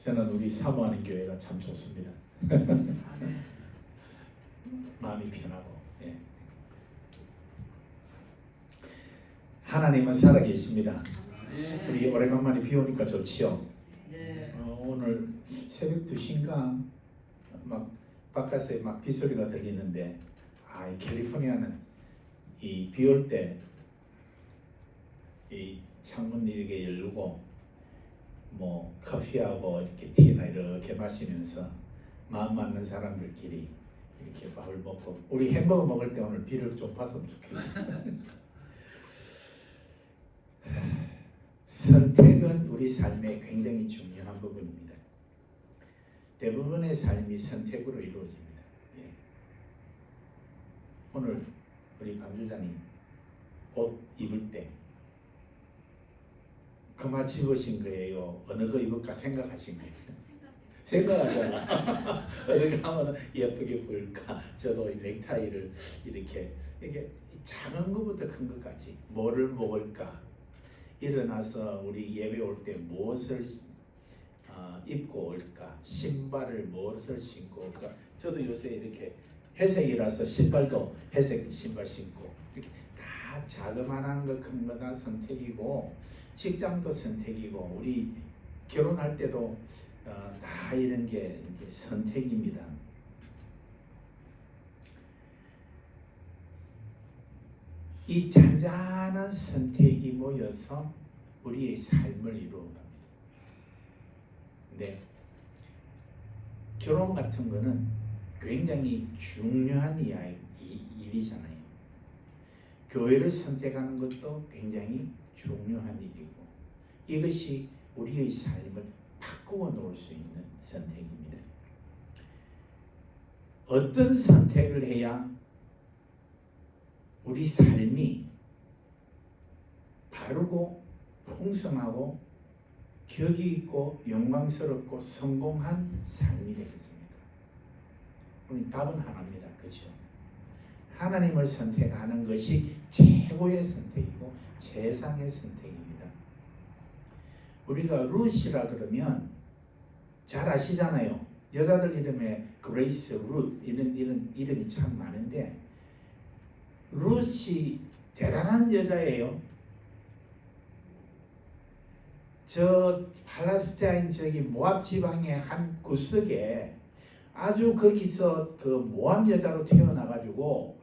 저는 우리 사모하는 교회가 참 좋습니다. 마음이 편하고. 예. 하나님은 살아계십니다. 우리 오래간만에 비 오니까 좋지요. 오늘 새벽 2시인가 막 바깥에 막 빗소리가 들리는데, 이 캘리포니아는 이 비 올 때 이 창문 이렇게 열고 뭐 커피하고 이렇게 티나 이렇게 마시면서 마음 맞는 사람들끼리 이렇게 밥을 먹고, 우리 햄버거 먹을 때 오늘 비를 좀 봤으면 좋겠어. 선택은 우리 삶의 굉장히 중요한 부분입니다. 대부분의 삶이 선택으로 이루어집니다. 예. 오늘 우리 밤주자님 옷 입을 때 그마 집으신 거예요? 어느 거 입을까 생각하신 거예요? 생각하잖아. 어떻게 하면 예쁘게 보일까? 저도 이 넥타이를 이렇게 작은 것부터 큰 것까지 뭐를 먹을까? 일어나서 우리 예배 올 때 무엇을 입고 올까? 신발을 무엇을 신고 올까? 저도 요새 이렇게 회색이라서 신발도 회색 신발 신고, 이렇게 다 자그마한 거 큰 거 다 선택이고, 직장도 선택이고, 우리 결혼할 때도 다 이런 게 이제 선택입니다. 이 잔잔한 선택이 모여서 우리의 삶을 이루어갑니다. 근데 결혼 같은 거는 굉장히 중요한 일이잖아요. 교회를 선택하는 것도 굉장히 중요한 일이고, 이것이 우리의 삶을 바꾸어 놓을 수 있는 선택입니다. 어떤 선택을 해야 우리 삶이 바르고 풍성하고 격이 있고 영광스럽고 성공한 삶이 되겠습니까? 우리 답은 하나입니다. 그렇죠? 하나님을 선택하는 것이 최고의 선택이고 최상의 선택입니다. 우리가 룻이라 그러면 잘 아시잖아요. 여자들 이름에 그레이스, 룻 이런 이름이 참 많은데, 룻이 대단한 여자예요. 저 팔레스타인 저기 모압 지방의 한 구석에 아주 거기서 그 모압 여자로 태어나가지고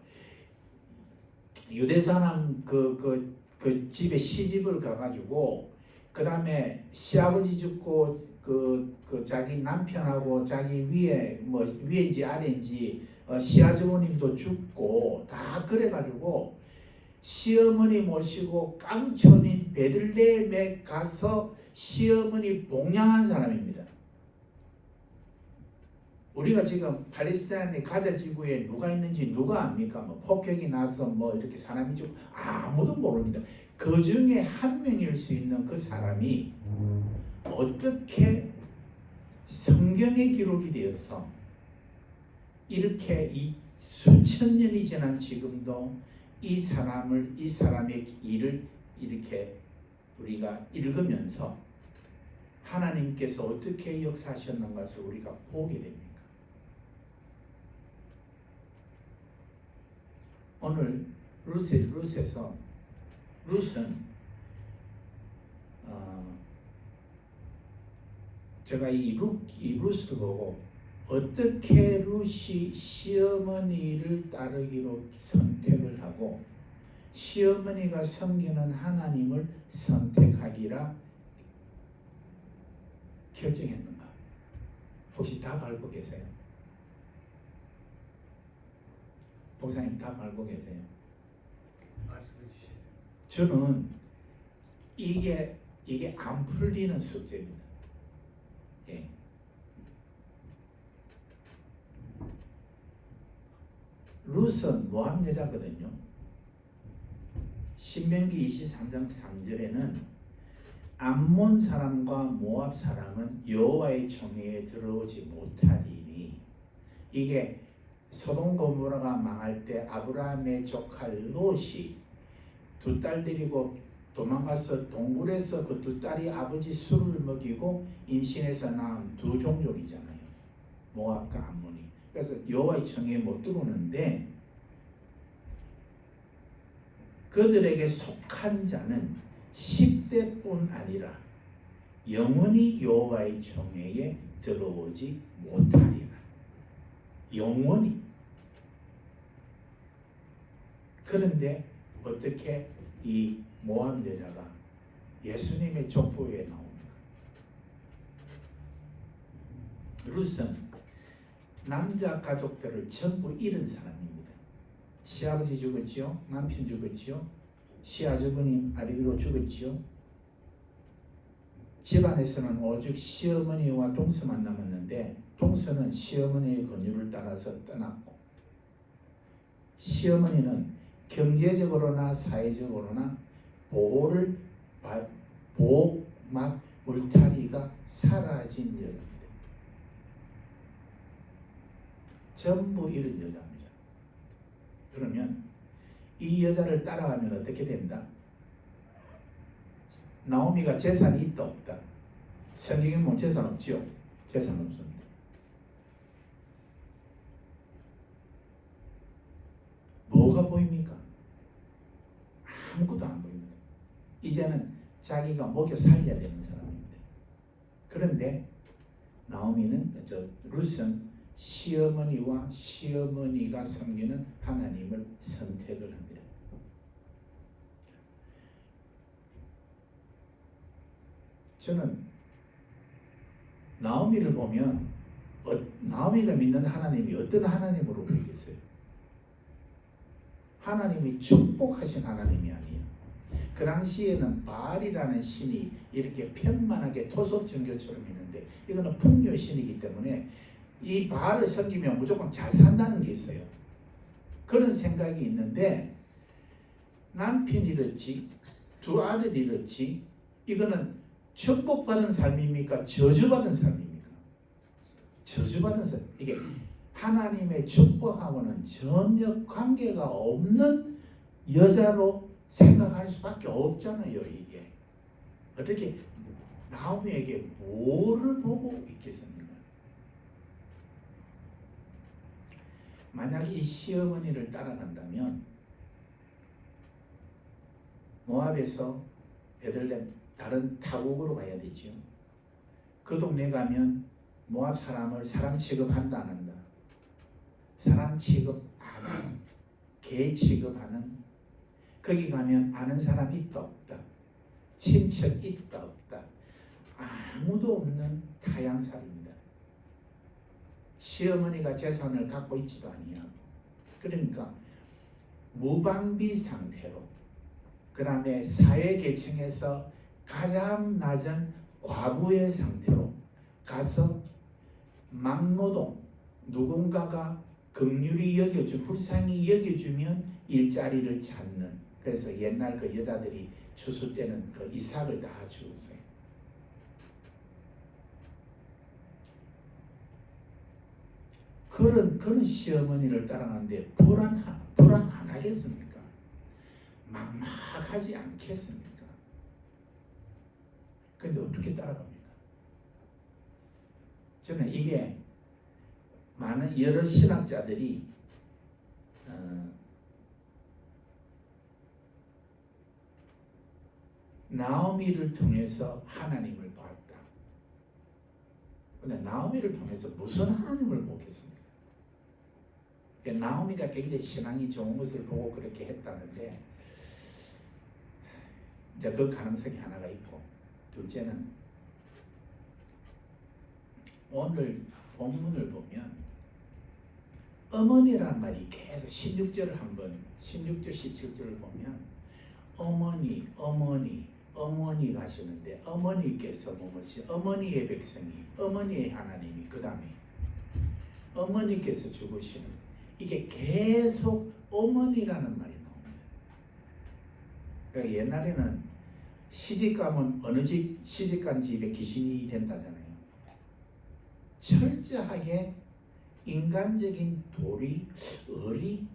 유대 사람 그 집에 시집을 가가지고, 그 다음에 시아버지 죽고 그 자기 남편하고 자기 위인지 아래인지 시아주모님도 죽고 다 그래가지고 시어머니 모시고 깡촌인 베들레헴에 가서 시어머니 봉양한 사람입니다. 우리가 지금 팔레스타인의 가자 지구에 누가 있는지 누가 압니까? 뭐 폭격이 나서 뭐 이렇게 사람이 죽고 아무도 모릅니다. 그 중에 한 명일 수 있는 그 사람이 어떻게 성경에 기록이 되어서 이렇게 수천 년이 지난 지금도 이 사람의 일을 이렇게 우리가 읽으면서 하나님께서 어떻게 역사하셨는 것을 우리가 보게 됩니다. 오늘 룻은 제가 이 룻을 보고 어떻게 룻이 시어머니를 따르기로 선택을 하고 시어머니가 섬기는 하나님을 선택하기라 결정했는가? 혹시 답 알고 계세요? 목사님 답 알고 계세요? 저는 이게 안 풀리는 숙제입니다. 예. 룻은 모압 여자거든요. 신명기 23장 3절에는 암몬 사람과 모압 사람은 여호와의 총회에 들어오지 못하리니, 이게 소돔 고모라가 망할 때 아브라함의 조카 롯이 두 딸 데리고 도망가서 동굴에서 그 두 딸이 아버지 술을 먹이고 임신해서 낳은 두 종족이잖아요. 모압과 암몬이. 그래서 여호와의 청에 못 들어오는데 그들에게 속한 자는 10대뿐 아니라 영원히 여호와의 청회에 들어오지 못하리라. 영원히. 그런데 어떻게 이 모압 여자가 예수님의 족보에 나옵니까? 룻은 남자 가족들을 전부 잃은 사람입니다. 시아버지 죽었지요. 남편 죽었지요. 시아주버님 아비로 죽었지요. 집안에서는 오직 시어머니와 동서만 남았는데 동서는 시어머니의 권유를 따라서 떠났고 시어머니는 경제적으로나 사회적으로나 보호막 울타리가 사라진 여자입니다. 전부 잃은 여자입니다. 그러면 이 여자를 따라가면 어떻게 된다? 나오미가 재산이 있다 없다? 성경에 보면 재산 없지요? 재산 없습니다. 뭐가 보입니까? 아무것도 안 보입니다. 이제는 자기가 먹여 살려야 되는 사람입니다. 그런데 나오미는 룻은 시어머니와 시어머니가 섬기는 하나님을 선택을 합니다. 저는 나오미를 보면 나오미가 믿는 하나님이 어떤 하나님으로 보이겠어요? 하나님이 축복하신 하나님이 아니에요. 그 당시에는 바알이라는 신이 이렇게 편만하게 토속종교처럼 있는데 이거는 풍요신이기 때문에 이 바알을 섬기면 무조건 잘 산다는 게 있어요. 그런 생각이 있는데 남편 잃었지, 두 아들 잃었지, 이거는 축복받은 삶입니까? 저주받은 삶입니까? 저주받은 삶. 이게 하나님의 축복하고는 전혀 관계가 없는 여자로 생각할 수밖에 없잖아요. 이게 어떻게 나오미에게 뭐를 보고 있겠습니까? 만약 이 시어머니를 따라간다면 모압에서 베들레헴 다른 타국으로 가야 되죠. 그 동네 가면 모압 사람을 사람 취급한다 안 한다? 사람 취급 안 하는, 개 취급하는, 거기 가면 아는 사람 있다 없다? 친척 있다 없다? 아무도 없는 타양살입니다. 시어머니가 재산을 갖고 있지도 아니하고, 그러니까 무방비 상태로, 그 다음에 사회계층에서 가장 낮은 과부의 상태로 가서 막노동, 누군가가 긍휼히 여겨주면, 불쌍히 여겨주면 일자리를 찾는, 그래서 옛날 그 여자들이 추수 때는 그 이삭을 다 주었어요. 그런 시어머니를 따라가는데 불안 안 하겠습니까? 막막하지 않겠습니까? 그런데 어떻게 따라갑니까? 저는 이게 많은 여러 신학자들이 나오미를 통해서 하나님을 봤다. 근데 나오미를 통해서 무슨 하나님을 보겠습니까? 나오미가 굉장히 신앙이 좋은 것을 보고 그렇게 했다는데, 이제 그 가능성이 하나가 있고, 둘째는 오늘 본문을 보면 어머니란 말이 계속 16절 17절을 보면 어머니 가시는데, 어머니께서 뭐지? 어머니의 백성이, 어머니의 하나님이, 그 다음에 어머니께서 죽으시는, 이게 계속 어머니라는 말이 나옵니다. 그러니까 옛날에는 시집가면 어느 집, 시집간 집에 귀신이 된다잖아요. 철저하게 인간적인 도리, 의리,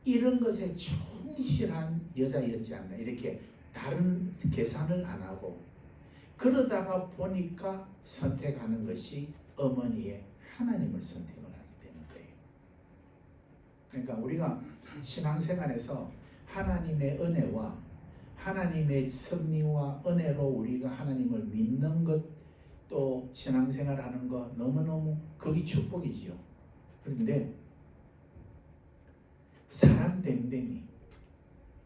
이런 것에 충실한 여자였지 않나, 이렇게 다른 계산을 안 하고 그러다가 보니까 선택하는 것이 어머니의 하나님을 선택을 하게 되는 거예요. 그러니까 우리가 신앙생활에서 하나님의 은혜와 하나님의 섭리와 은혜로 우리가 하나님을 믿는 것, 또 신앙생활 하는 거 너무너무 그게 축복이지요. 그런데 사람 됨됨이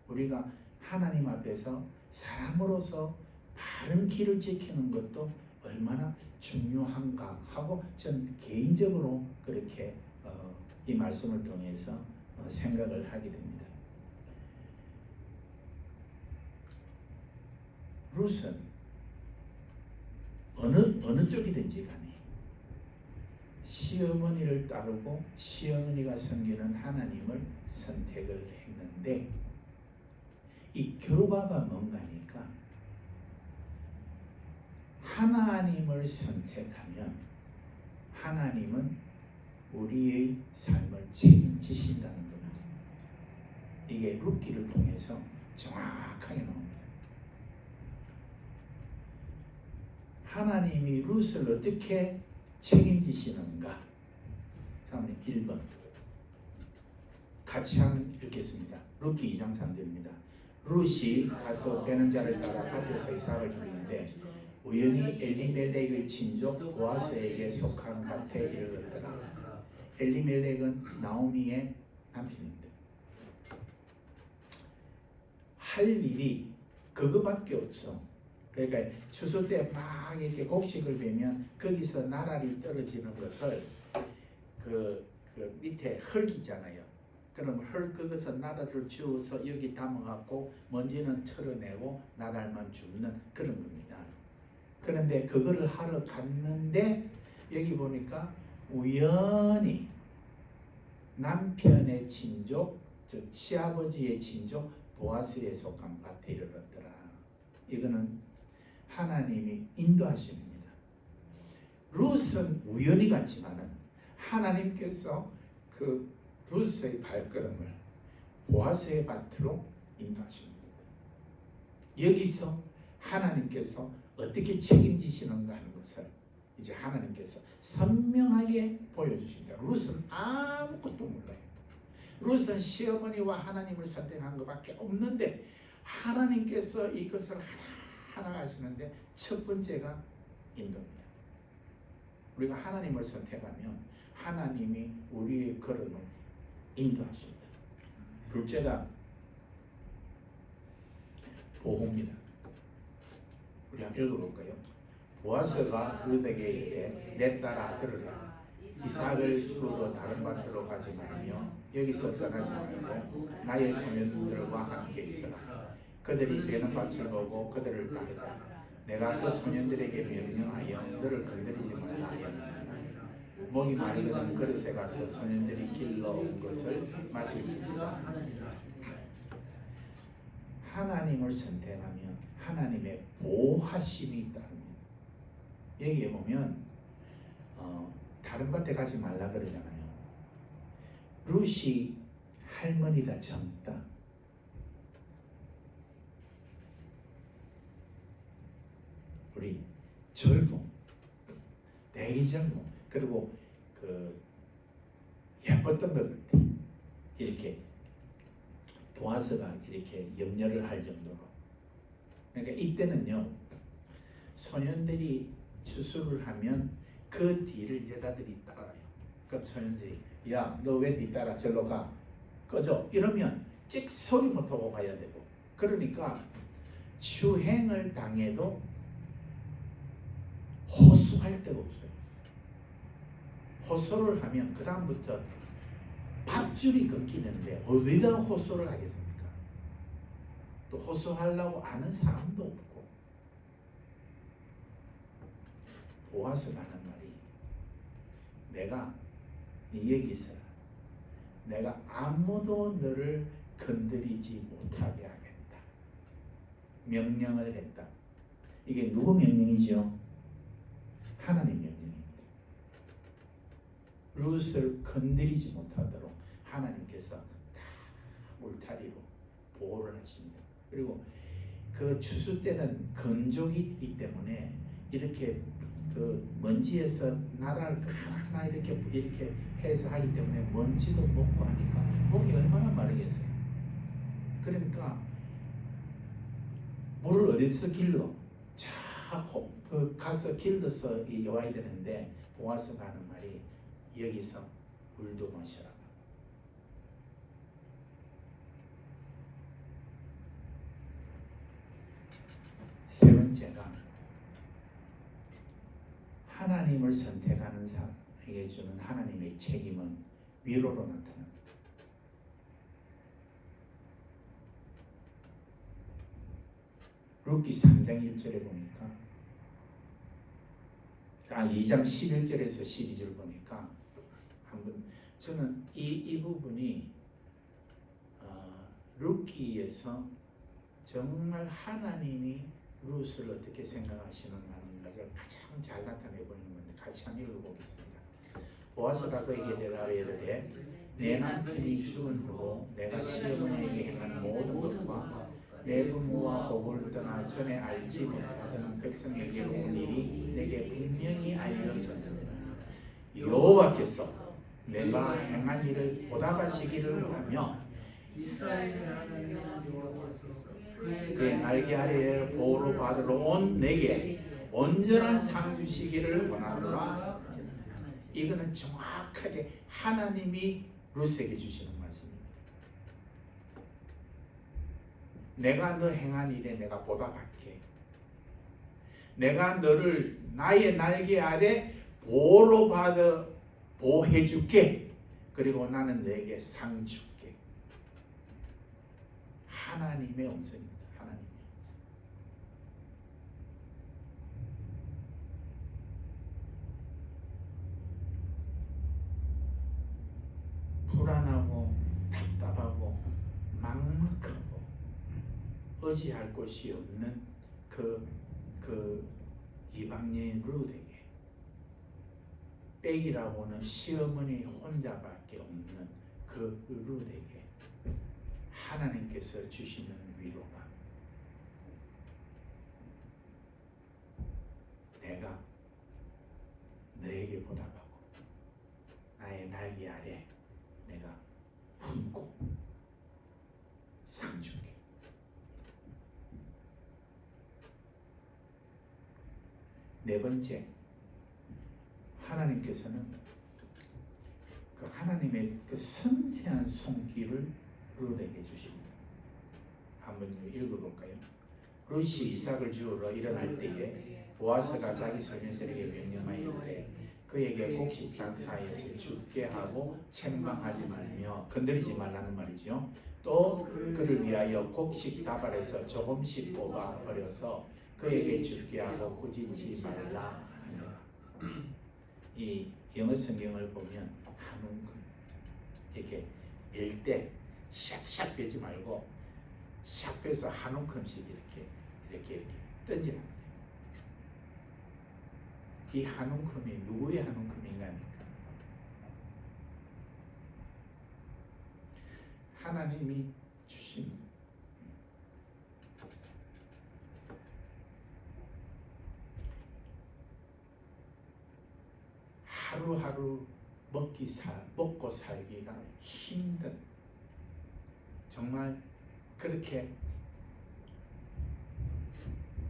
우리가 하나님 앞에서 사람으로서 바른 길을 지키는 것도 얼마나 중요한가 하고 전 개인적으로 그렇게 이 말씀을 통해서 생각을 하게 됩니다. 룻은 어느 쪽이든지 간에 시어머니를 따르고 시어머니가 섬기는 하나님을 선택을 했는데 이 결과가 뭔가니까 하나님을 선택하면 하나님은 우리의 삶을 책임지신다는 겁니다. 이게 룻기를 통해서 정확하게 나옵니다. 하나님이 룻을 어떻게 책임지시는가? 1번 같이 한번 읽겠습니다. 룻기 2장 3절입니다. 룻이 가서 베는 자를 따라 밭에서 이삭을 주는데 우연히 엘리멜렉의 친족 보아스에게 속한 밭에 이르렀더라. 엘리멜렉은 나오미의 남편입니다. 할 일이 그거밖에 없어. 그러니까 추수 때 막 이렇게 곡식을 베면 거기서 나란히 떨어지는 것을 그 밑에 흙 있잖아요. 그럼 흙 그것을 나달을 주워서 여기 담아갖고 먼지는 털어내고 나달만 줍는 그런 겁니다. 그런데 그거를 하러 갔는데 여기 보니까 우연히 남편의 친족, 즉 시아버지의 친족 보아스에 속한 밭에 이르렀더라. 이거는 하나님이 인도하십니다. 룻은 우연히 갔지만은 하나님께서 그 룻의 발걸음을 보아스의 밭으로 인도하십니다. 여기서 하나님께서 어떻게 책임지시는가 하는 것을 이제 하나님께서 선명하게 보여주십니다. 룻은 아무것도 몰라요. 룻은 시어머니와 하나님을 선택한 것밖에 없는데 하나님께서 이것을 하나 하시는데 첫 번째가 인도입니다. 우리가 하나님을 선택하면 하나님이 우리의 걸음을 인도하십니다. 둘째가 보호입니다. 우리 한번 읽어볼까요? 보아스가 룻에게 이르되 내 딸아 들으라. 이삭을 주우러 다른 밭으로 가지 말며 여기서 떠나지 말고 나의 소년들과 함께 있어라. 그들이 베는 밭을 보고 그들을 따르라. 내가 그 소년들에게 명령하여 너를 건드리지 말라 하였느니라. 목이 마르거든 그릇에 가서 소년들이 길러온 것을 마실지니라. 하나님을 선택하면 하나님의 보호하심이 있다는 여기에 보면 다른 밭에 가지 말라 그러잖아요. 룻이 할머니다 젊다. 우리 젊어, 되게 젊어. 그리고 그 예뻤던 것 같아. 이렇게 보아스가 이렇게 염려를 할 정도로. 그러니까 이때는요, 소년들이 추수를 하면 그 뒤를 여자들이 따라요. 그럼 소년들이 야, 너 왜 네 따라 절로 가? 꺼져. 이러면 찍 소리 못하고 가야 되고. 그러니까 추행을 당해도 호소할 데가 없어요. 호소를 하면 그 다음부터 밥줄이 끊기는데 어디다 호소를 하겠습니까? 또 호소하려고 아는 사람도 없고. 보아스가 하는 말이 내가 네 여기 있어라. 내가 아무도 너를 건드리지 못하게 하겠다. 명령을 했다. 이게 누구 명령이죠? 하나님 명령입니다. 룻을 건드리지 못하도록 하나님께서 다 울타리로 보호를 하십니다. 그리고 그 추수 때는 건조기 있기 때문에 이렇게 그 먼지에서 나라를 하나 이렇게 해서 하기 때문에 먼지도 먹고 하니까 목이 얼마나 마르겠어요. 그러니까 물을 어디서 길러? 그 가서 길러서 와야 되는데 보아스가 하는 말이 여기서 물도 마셔라. 세 번째가 하나님을 선택하는 사람에게 주는 하나님의 책임은 위로로 나타납니다. 룻기 3장 1절에 보니까 2장 11절에서 12절 보니까 한번 저는 이 부분이 룻기에서 정말 하나님이 룻을 어떻게 생각하시는가는 것을 가장 잘 나타내 보이는 건데 같이 한번 읽어보겠습니다. 보아스가 그에게 대답하여 이르되 내 남편이 죽은 후로 내가 시어머니에게 행한 모든 것과 내 부모와 고국을 떠나 전에 알지 못하던 백성에게로 온 일이 내게 분명히 알려졌느니라. 여호와께서 내가 행한 일을 보답하시기를 원하며 이스라엘의 하나님 여호와께서 그의 날개 아래에 보호로 받으러 온 내게 온전한 상 주시기를 원하노라. 이거는 정확하게 하나님이 룻에게 주시는 말씀입니다. 내가 너 행한 일에 내가 보답할게. 내가 너를 나의 날개 아래 보호로 받아 보호해 줄게. 그리고 나는 너에게 상 줄게. 하나님의 음성입니다. 하나님의 음성. 불안하고 답답하고 막막하고 의지할 곳이 없는 그 이방인 룻에게 빽이라고는 시어머니 혼자밖에 없는 그 룻에게 하나님께서 주시는 위로가 내가 너에게 보답하고 나의 날개 아래 내가 품고 상 줄게. 네 번째, 하나님께서는 그 하나님의 그 섬세한 손길을 룻에게 주십니다. 한번 읽어볼까요? 룻이 이삭을 주우러 일어날 때에 보아스가 자기 소년들에게 명령하여 이르되 그에게 곡식당 사이에서 죽게 하고 책망하지 말며 건드리지 말라는 말이죠. 또 그를 위하여 곡식 다발에서 조금씩 뽑아 버려서 그에게 죽게 하고 꾸짖지 말라 하니라. 이 영어 성경을 보면 한 움큼 이렇게 뺄 때 샥샥 빼지 말고 샥 빼서 한 움큼씩 이렇게 던지라. 이 한 움큼이 누구의 한 움큼인가 합니까? 하나님이 주신 하루하루 먹고 살기가 힘든 정말 그렇게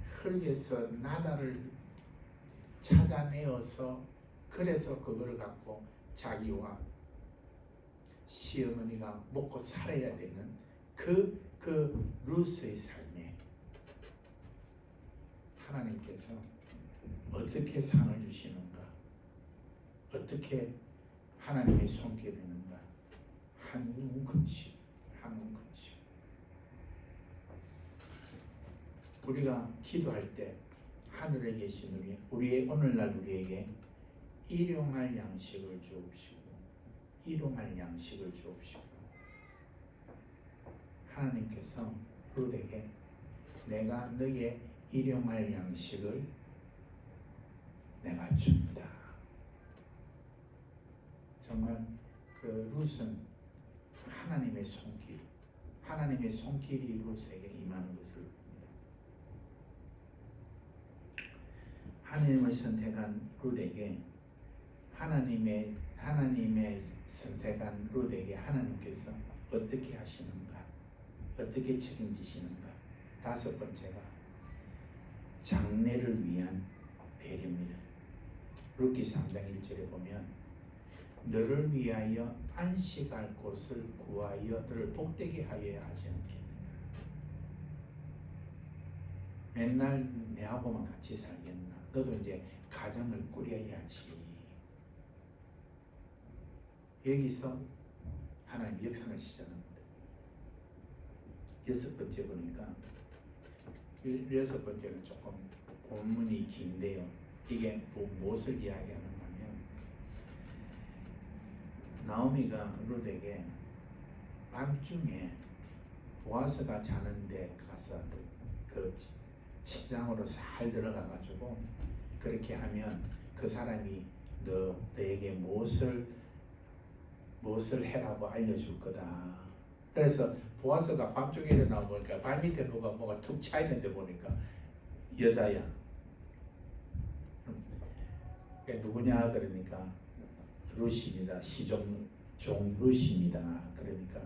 흙에서 나다를 찾아내어서 그래서 그걸 갖고 자기와 시어머니가 먹고 살아야 되는 그 룻의 삶에 하나님께서 어떻게 상을 주시는가, 어떻게 하나님의 손길이 있는가, 한 움큼씩 우리가 기도할 때 하늘에 계신 우리의 오늘날 우리에게 일용할 양식을 주옵시고 일용할 양식을 주옵시고 하나님께서 룻에게 내가 너의 일용할 양식을 내가 준다. 정말 그 룻은 하나님의 손길이 룻에게 임하는 것을 봅니다. 하나님을 선택한 룻에게 하나님의 선택한 룻에게 하나님께서 어떻게 하시는가, 어떻게 책임지시는가. 다섯 번째가 장래를 위한 배려입니다. 룻기 3장 1절에 보면 너를 위하여 안식할 곳을 구하여 너를 복되게 하여야 하지 않겠느냐. 맨날 내하고만 같이 살겠나. 너도 이제 가정을 꾸려야지. 여기서 하나님 역사가 시작합니다. 여섯 번째 보니까 여섯 번째는 조금 본문이 긴데요. 이게 무엇을 이야기하는가 하면 나오미가 룻에게 밤중에 보아스가 자는데 가서 그 침상으로 살 들어가 가지고 그렇게 하면 그 사람이 너에게 무엇을 해라고 알려줄 거다. 그래서 보아스가 밤중에 일어나 보니까 발밑에 뭐가 툭 차 있는데 보니까 여자야. 누구냐 그러니까 룻입니다. 시종 종 룻입니다. 그러니까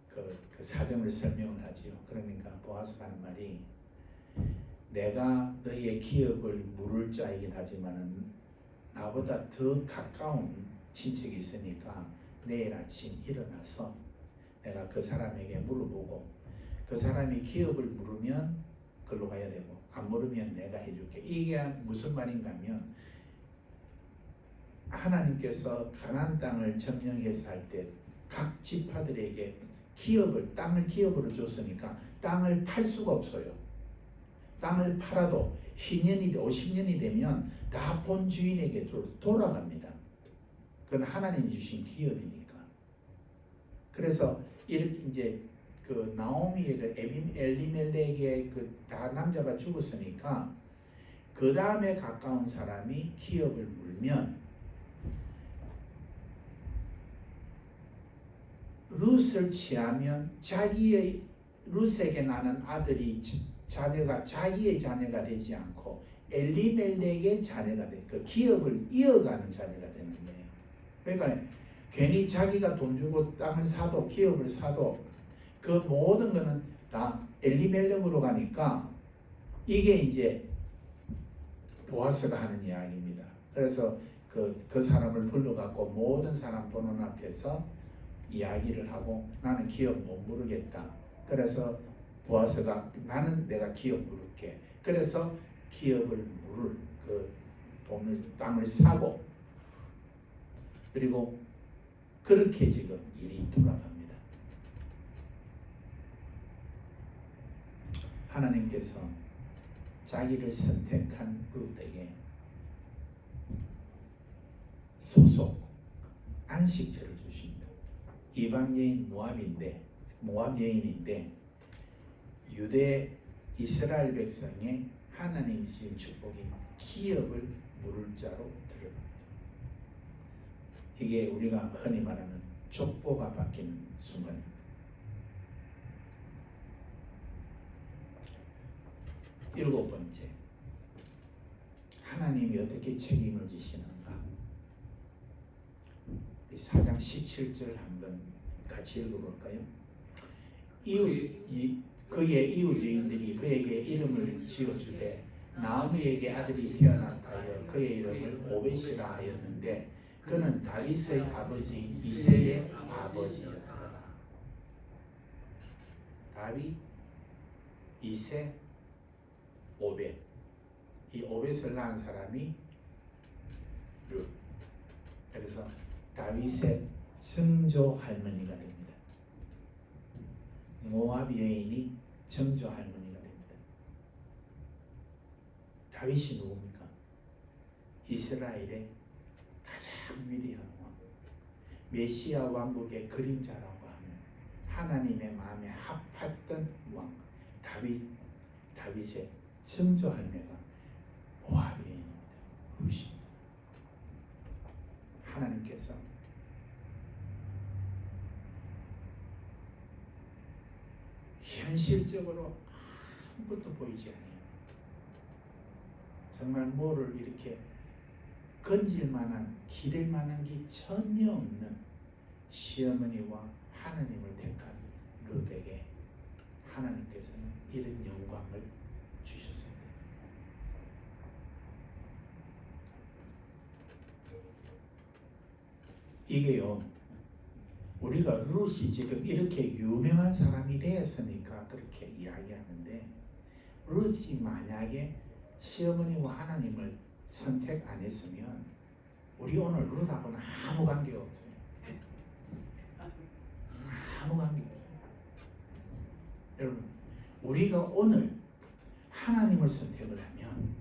그 사정을 설명을 하지요. 그러니까 보아스가 하는 말이 내가 너희의 기업을 물을 자이긴 하지만은 나보다 더 가까운 친척이 있으니까 내일 아침 일어나서 내가 그 사람에게 물어보고 그 사람이 기업을 물으면 그걸로 가야 되고 안 물으면 내가 해줄게. 이게 무슨 말인가 하면 하나님께서 가나안 땅을 점령해서 할 때 각 지파들에게 땅을 기업으로 줬으니까 땅을 팔 수가 없어요. 땅을 팔아도 10년이 50년이 되면 다 본 주인에게 돌아갑니다. 그건 하나님이 주신 기업이니까. 그래서 이렇게 이제 그 나오미의 그 엘리멜렉의 그 다 남자가 죽었으니까 그 다음에 가까운 사람이 기업을 물면 룻을 취하면 룻에게 나는 아들이 자녀가 자기의 자녀가 되지 않고 엘리멜렉의 자녀가 돼. 그 기업을 이어가는 자녀가 되는 거예요. 그러니까 괜히 자기가 돈 주고 땅을 사도 기업을 사도 그 모든 거는 다 엘리멜렉으로 가니까 이게 이제 보아스가 하는 이야기입니다. 그래서 그 사람을 불러갖고 모든 사람 보는 앞에서 이야기를 하고 나는 기업 못 물으겠다. 그래서 보아스가 나는 내가 기업 물을게. 그래서 기업을 물을 그 땅을 사고 그리고 그렇게 지금 일이 돌아갑니다. 하나님께서 자기를 선택한 룻에게 소속 안식처를 주십니다. 이방 여인 모압 여인인데 유대 이스라엘 백성의 하나님 주신 축복인 기업을 물을 자로 들어갑니다. 이게 우리가 흔히 말하는 족보가 바뀌는 순간입니다. 일곱 번째, 하나님이 어떻게 책임을 지시는가? 4장 17절 한번 같이 읽어볼까요? 그의 이웃 여인들이 그에게 이름을 지어주되 나오미에게 아들이 태어났다 하여 그의 이름을 오벳이라 하였는데 그는 다윗의 아버지 이새의 아버지였더라. 다윗, 이새, 오벳. 이 오벳을 낳은 사람이 룻. 그래서 다윗의 증조 할머니가 됩니다. 모압 여인이 증조 할머니가 됩니다. 다윗이 누굽니까? 이스라엘의 가장 위대한 왕, 메시아 왕국의 그림자라고 하는 하나님의 마음에 합했던 왕 다윗의 증조 할매가 모압 여인입니다. 룻입니다. 하나님께서 현실적으로 아무것도 보이지 않아요. 정말 뭐를 이렇게 건질 만한, 기댈 만한 게 전혀 없는 시어머니와 하나님을 택한 룻에게 하나님께서는 이런 영광을 주셨습니다. 이게요, 우리가 룻이 지금 이렇게 유명한 사람이 되었으니까 그렇게 이야기하는데, 룻이 만약에 시어머니와 하나님을 선택 안 했으면 우리 오늘 룻하고는 아무 관계가 없어요. 아무 관계가 없어요. 여러분, 우리가 오늘 하나님을 선택을 하면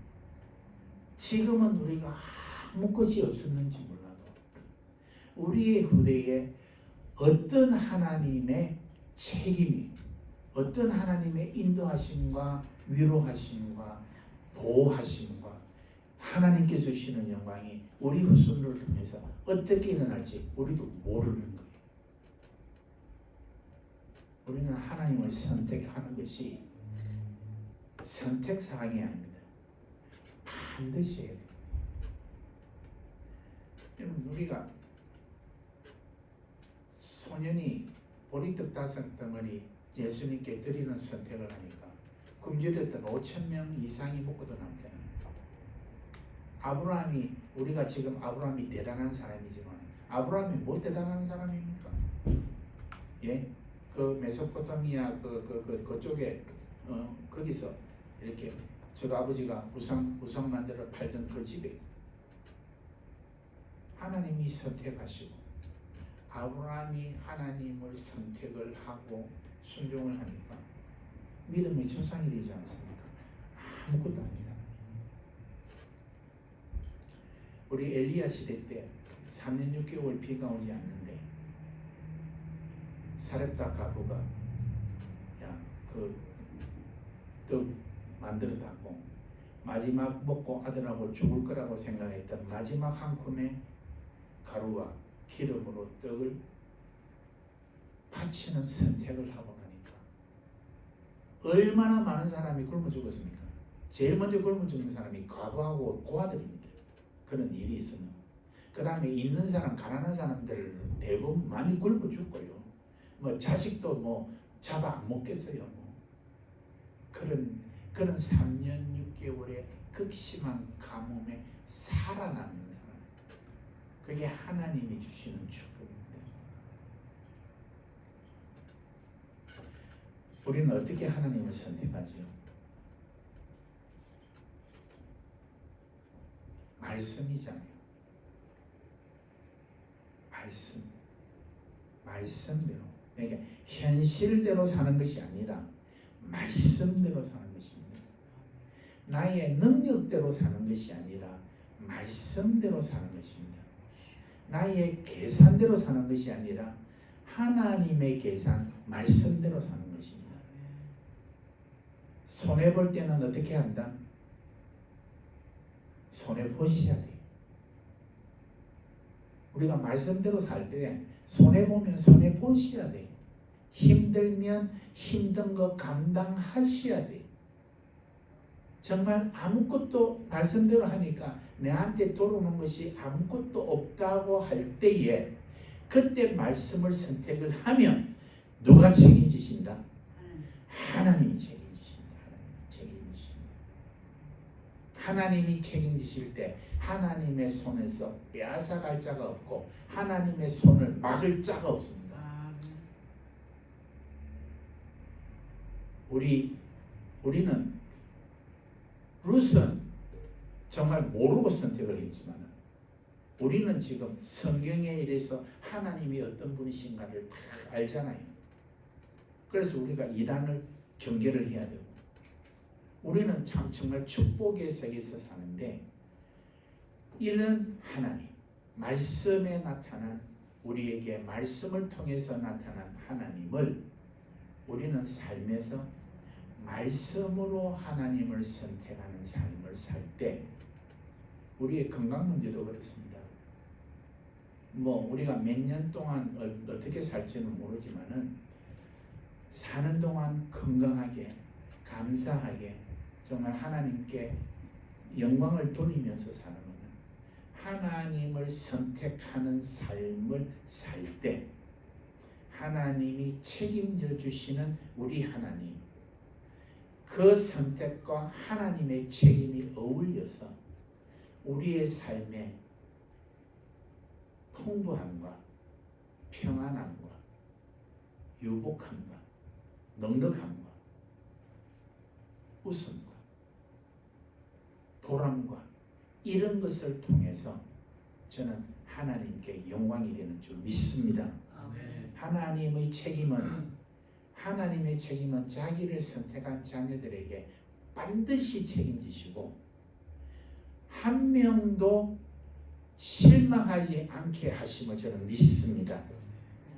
지금은 우리가 아무것이 없었는지 몰라도 우리의 후대에 어떤 하나님의 책임이, 어떤 하나님의 인도하심과 위로하심과 보호하심과 하나님께서 주시는 영광이 우리 후손들을 통해서 어떻게 일어날지 우리도 모르는 거예요. 우리는 하나님을 선택하는 것이 선택사항이 아닙니다. 반드시 해야 됩니다. 여러분, 우리가 소년이 보리떡 5덩어리 예수님께 드리는 선택을 하니까 굶주렸던 5,000명 이상이 먹고도 남잖아요. 아브라함이, 우리가 지금 아브라함이 대단한 사람이지만 아브라함이 뭐 대단한 사람입니까? 예? 그 메소포타미아 그쪽에 거기서 이렇게 저 아버지가 우상 만들어 팔던 그 집에 하나님이 선택하시고 아브라함이 하나님을 선택을 하고 순종을 하니까 믿음의 조상이 되지 않습니까? 아무것도 아니잖아요. 우리 엘리야 시대 때 3년 6개월 비가 오지 않는데 사렙다 가부가 떡 만들었다고 마지막 먹고 아들하고 죽을 거라고 생각했던 마지막 한 큼의 가루와 기름으로 떡을 바치는 선택을 하고 나니까 얼마나 많은 사람이 굶어 죽었습니까? 제일 먼저 굶어 죽는 사람이 과부하고 고아들입니다. 그런 일이 있으면 그 다음에 있는 사람, 가난한 사람들 대부분 많이 굶어 죽고요. 뭐 자식도 뭐 잡아 안 먹겠어요. 뭐. 그런 3년 6개월의 극심한 가뭄에 살아남는 사람, 그게 하나님이 주시는 축복입니다. 우리는 어떻게 하나님을 선택하지요? 말씀이잖아요. 말씀대로. 그러니까 현실대로 사는 것이 아니라 말씀대로 사는 것입니다. 나의 능력대로 사는 것이 아니라 말씀대로 사는 것입니다. 나의 계산대로 사는 것이 아니라 하나님의 계산, 말씀대로 사는 것입니다. 손해볼 때는 어떻게 한다? 손해보셔야 돼. 우리가 말씀대로 살 때 손해보면 손해보셔야 돼. 힘들면 힘든 거 감당하셔야 돼. 정말 아무것도 말씀대로 하니까 내한테 돌아오는 것이 아무것도 없다고 할 때에 그때 말씀을 선택을 하면 누가 책임지신다? 하나님이 책임지신다. 하나님이 책임지실 때 하나님의 손에서 빼앗아갈 자가 없고 하나님의 손을 막을 자가 없습니다. 우리는 룻은 정말 모르고 선택을 했지만 우리는 지금 성경에 이래서 하나님이 어떤 분이신가를 다 알잖아요. 그래서 우리가 이단을 경계를 해야 되고 우리는 참 정말 축복의 세계에서 사는데 이런 하나님, 말씀에 나타난 우리에게 말씀을 통해서 나타난 하나님을 우리는 삶에서 말씀으로 하나님을 선택하는 삶을 살 때 우리의 건강 문제도 그렇습니다. 뭐 우리가 몇 년 동안 어떻게 살지는 모르지만은 사는 동안 건강하게 감사하게 정말 하나님께 영광을 돌리면서 사는 것은 하나님을 선택하는 삶을 살 때 하나님이 책임져 주시는 우리 하나님, 그 선택과 하나님의 책임이 어울려서 우리의 삶에 풍부함과 평안함과 유복함과 넉넉함과 웃음과 보람과 이런 것을 통해서 저는 하나님께 영광이 되는 줄 믿습니다. 아멘. 하나님의 책임은 자기를 선택한 자녀들에게 반드시 책임지시고 한 명도 실망하지 않게 하심을 저는 믿습니다.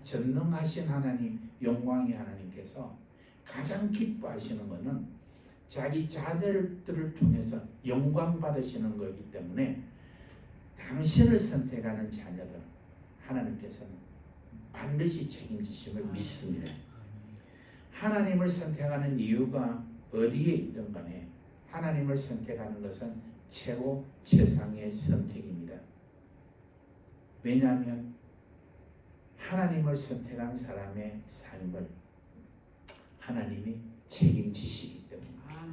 전능하신 하나님, 영광의 하나님께서 가장 기뻐하시는 것은 자기 자녀들을 통해서 영광 받으시는 거기 때문에 당신을 선택하는 자녀들 하나님께서는 반드시 책임지심을 믿습니다. 하나님을 선택하는 이유가 어디에 있든 간에 하나님을 선택하는 것은 최고 최상의 선택입니다. 왜냐하면 하나님을 선택한 사람의 삶을 하나님이 책임지시기 때문입니다.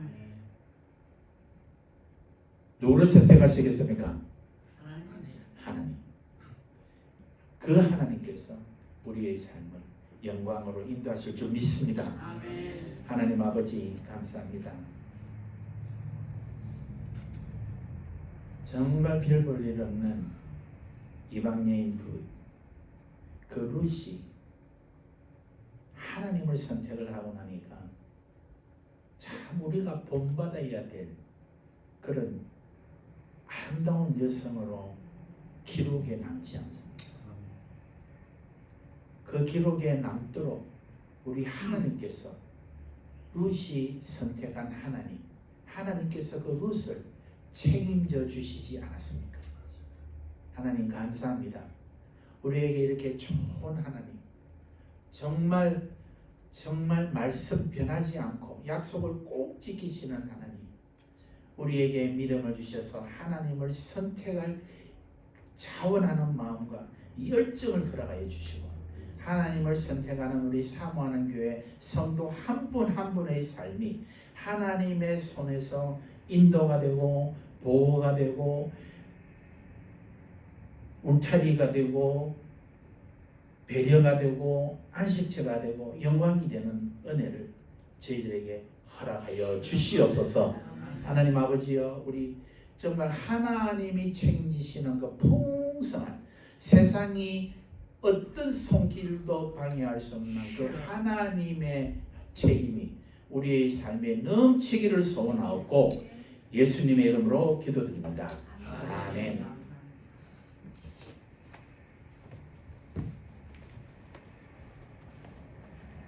누구를 선택하시겠습니까? 하나님. 그 하나님께서 우리의 삶을 영광으로 인도하실 줄 믿습니다. 아멘. 하나님 아버지 감사합니다. 정말 별 볼 일 없는 이방여인 그 룻이 하나님을 선택을 하고 나니까 참 우리가 본받아야 될 그런 아름다운 여성으로 기록에 남지 않습니까? 그 기록에 남도록 우리 하나님께서 룻이 선택한 하나님께서 그 룻을 책임져 주시지 않았습니까? 하나님 감사합니다. 우리에게 이렇게 좋은 하나님, 정말 말씀 변하지 않고 약속을 꼭 지키시는 하나님, 우리에게 믿음을 주셔서 하나님을 선택할 자원하는 마음과 열정을 허락하여 주시고 하나님을 선택하는 우리 사모하는 교회 성도 한 분 한 분의 삶이 하나님의 손에서 인도가 되고 보호가 되고 울타리가 되고 배려가 되고 안식처가 되고 영광이 되는 은혜를 저희들에게 허락하여 주시옵소서. 하나님 아버지여, 우리 정말 하나님이 책임지시는 그 풍성한 세상이 어떤 손길도 방해할 수 없는 그 하나님의 책임이 우리의 삶에 넘치기를 소원하옵고 예수님의 이름으로 기도드립니다. 아멘.